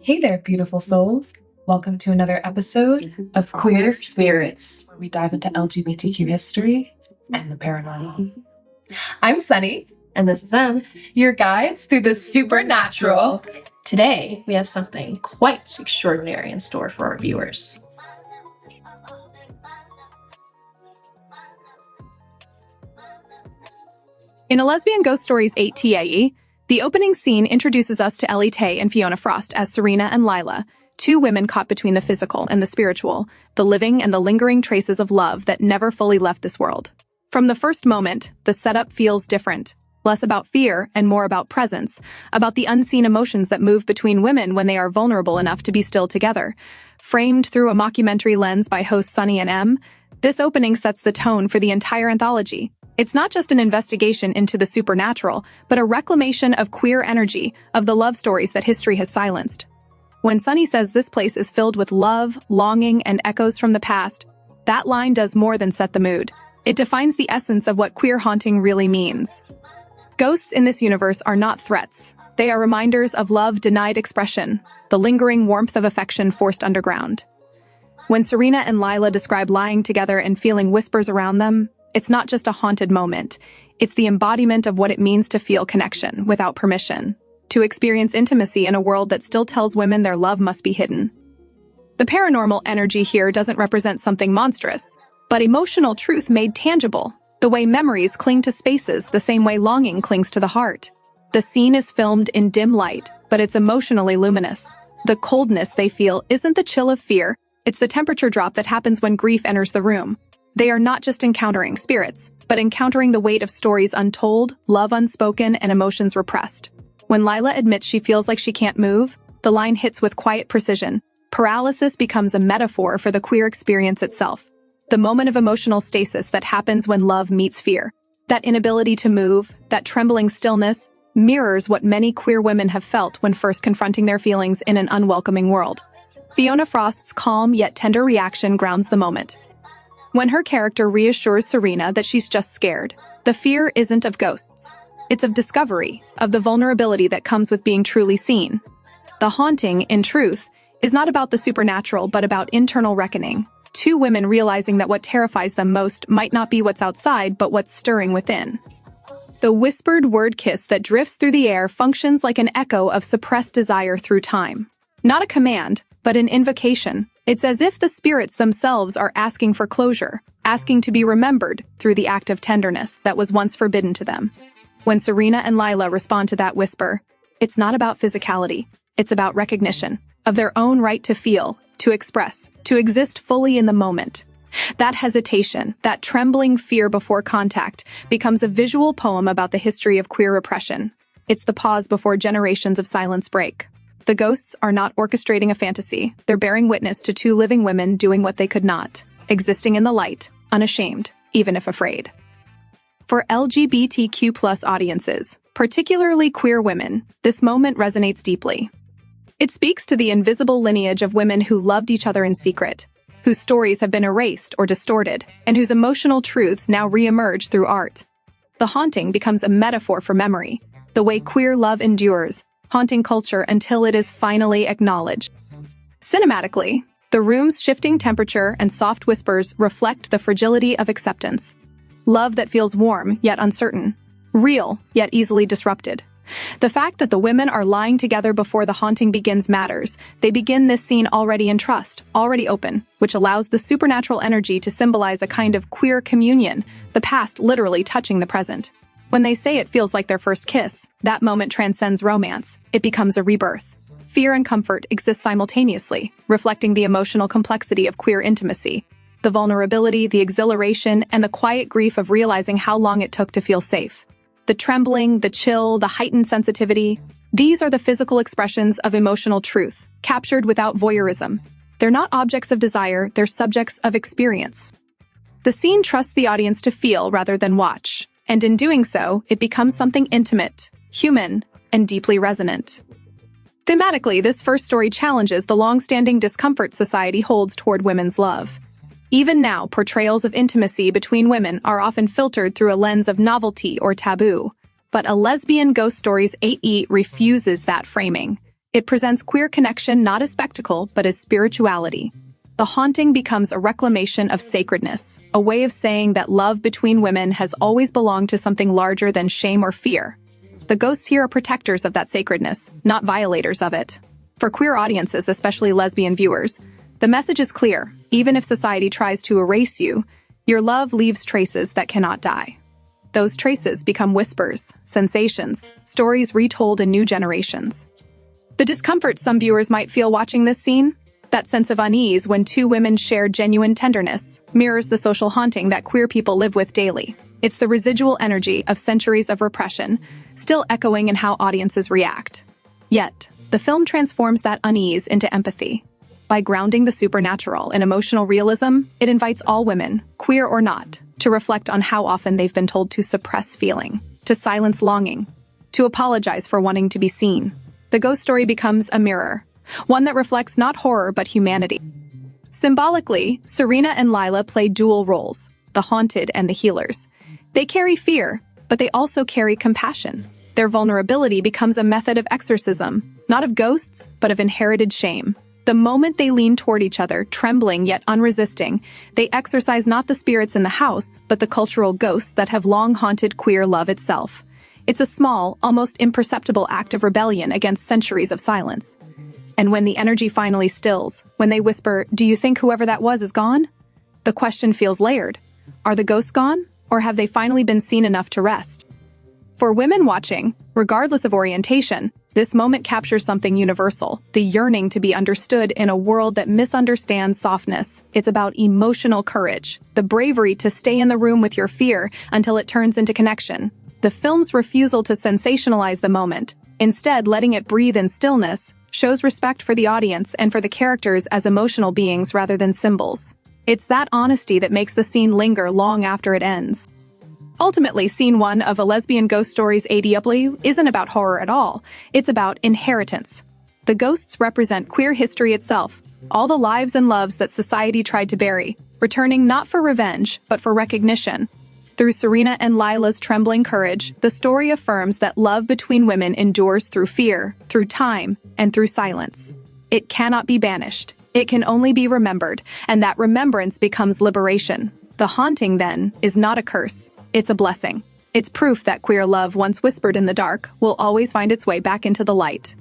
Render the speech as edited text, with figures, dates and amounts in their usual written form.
Hey there, beautiful souls. Welcome to another episode of Queer Spirits, where we dive into LGBTQ history and the paranormal. I'm Sunny, And this is Em. your guides through the supernatural. Today, we have something quite extraordinary in store for our viewers. In a Lesbian Ghost Stories 8 TAE, the opening scene introduces us to Ellie Tay and Fiona Frost as Serena and Lila, two women caught between the physical and the spiritual, the living and the lingering traces of love that never fully left this world. From the first moment, the setup feels different, less about fear and more about presence, about the unseen emotions that move between women when they are vulnerable enough to be still together. Framed through a mockumentary lens by hosts Sunny and Em, this opening sets the tone for the entire anthology. It's not just an investigation into the supernatural, but a reclamation of queer energy, of the love stories that history has silenced. When Sunny says this place is filled with love, longing, and echoes from the past, that line does more than set the mood. It defines the essence of what queer haunting really means. Ghosts in this universe are not threats. They are reminders of love denied expression, the lingering warmth of affection forced underground. When Serena and Lila describe lying together and feeling whispers around them, it's not just a haunted moment. It's the embodiment of what it means to feel connection without permission, to experience intimacy in a world that still tells women their love must be hidden. The paranormal energy here doesn't represent something monstrous, but emotional truth made tangible, the way memories cling to spaces the same way longing clings to the heart. The scene is filmed in dim light, but it's emotionally luminous. The coldness they feel isn't the chill of fear, it's the temperature drop that happens when grief enters the room. They are not just encountering spirits, but encountering the weight of stories untold, love unspoken, and emotions repressed. When Lila admits she feels like she can't move, the line hits with quiet precision. Paralysis becomes a metaphor for the queer experience itself. The moment of emotional stasis that happens when love meets fear. That inability to move, that trembling stillness, mirrors what many queer women have felt when first confronting their feelings in an unwelcoming world. Fiona Frost's calm yet tender reaction grounds the moment. When her character reassures Serena that she's just scared, the fear isn't of ghosts. It's of discovery, of the vulnerability that comes with being truly seen. The haunting, in truth, is not about the supernatural but about internal reckoning. Two women realizing that what terrifies them most might not be what's outside but what's stirring within. The whispered word kiss that drifts through the air functions like an echo of suppressed desire through time. Not a command, but an invocation. It's as if the spirits themselves are asking for closure, asking to be remembered through the act of tenderness that was once forbidden to them. When Serena and Lila respond to that whisper, it's not about physicality, it's about recognition of their own right to feel, to express, to exist fully in the moment. That hesitation, that trembling fear before contact, becomes a visual poem about the history of queer repression. It's the pause before generations of silence break. The ghosts are not orchestrating a fantasy. They're bearing witness to two living women doing what they could not, existing in the light, unashamed, even if afraid. For LGBTQ+ audiences, particularly queer women, this moment resonates deeply. It speaks to the invisible lineage of women who loved each other in secret, whose stories have been erased or distorted, and whose emotional truths now re-emerge through art. The haunting becomes a metaphor for memory, the way queer love endures, haunting culture until it is finally acknowledged. Cinematically, the room's shifting temperature and soft whispers reflect the fragility of acceptance. Love that feels warm yet uncertain, real yet easily disrupted. The fact that the women are lying together before the haunting begins matters. They begin this scene already in trust, already open, which allows the supernatural energy to symbolize a kind of queer communion, the past literally touching the present. When they say it feels like their first kiss, that moment transcends romance. It becomes a rebirth. Fear and comfort exist simultaneously, reflecting the emotional complexity of queer intimacy. The vulnerability, the exhilaration, and the quiet grief of realizing how long it took to feel safe. The trembling, the chill, the heightened sensitivity. These are the physical expressions of emotional truth, captured without voyeurism. They're not objects of desire, they're subjects of experience. The scene trusts the audience to feel rather than watch. And in doing so, it becomes something intimate, human, and deeply resonant. Thematically, this first story challenges the long-standing discomfort society holds toward women's love. Even now, portrayals of intimacy between women are often filtered through a lens of novelty or taboo. But a Lesbian Ghost Stories 8E refuses that framing. It presents queer connection not as spectacle, but as spirituality. The haunting becomes a reclamation of sacredness, a way of saying that love between women has always belonged to something larger than shame or fear. The ghosts here are protectors of that sacredness, not violators of it. For queer audiences, especially lesbian viewers, the message is clear. Even if society tries to erase you, your love leaves traces that cannot die. Those traces become whispers, sensations, stories retold in new generations. The discomfort some viewers might feel watching this scene, that sense of unease when two women share genuine tenderness, mirrors the social haunting that queer people live with daily. It's the residual energy of centuries of repression, still echoing in how audiences react. Yet, the film transforms that unease into empathy. By grounding the supernatural in emotional realism, it invites all women, queer or not, to reflect on how often they've been told to suppress feeling, to silence longing, to apologize for wanting to be seen. The ghost story becomes a mirror, one that reflects not horror but humanity. Symbolically, Serena and Lila play dual roles, the haunted and the healers. They carry fear, but they also carry compassion. Their vulnerability becomes a method of exorcism, not of ghosts, but of inherited shame. The moment they lean toward each other, trembling yet unresisting, they exorcise not the spirits in the house, but the cultural ghosts that have long haunted queer love itself. It's a small, almost imperceptible act of rebellion against centuries of silence. And when the energy finally stills, when they whisper, "Do you think whoever that was is gone?" The question feels layered. Are the ghosts gone, or have they finally been seen enough to rest? For women watching, regardless of orientation, this moment captures something universal, the yearning to be understood in a world that misunderstands softness. It's about emotional courage, the bravery to stay in the room with your fear until it turns into connection. The film's refusal to sensationalize the moment, instead letting it breathe in stillness, shows respect for the audience and for the characters as emotional beings rather than symbols. It's that honesty that makes the scene linger long after it ends. Ultimately, Scene 1 of A Lesbian Ghost Stories ADW isn't about horror at all. It's about inheritance. The ghosts represent queer history itself, all the lives and loves that society tried to bury, returning not for revenge, but for recognition. Through Serena and Lila's trembling courage, the story affirms that love between women endures through fear, through time, and through silence. It cannot be banished. It can only be remembered, and that remembrance becomes liberation. The haunting, then, is not a curse. It's a blessing. It's proof that queer love, once whispered in the dark, will always find its way back into the light.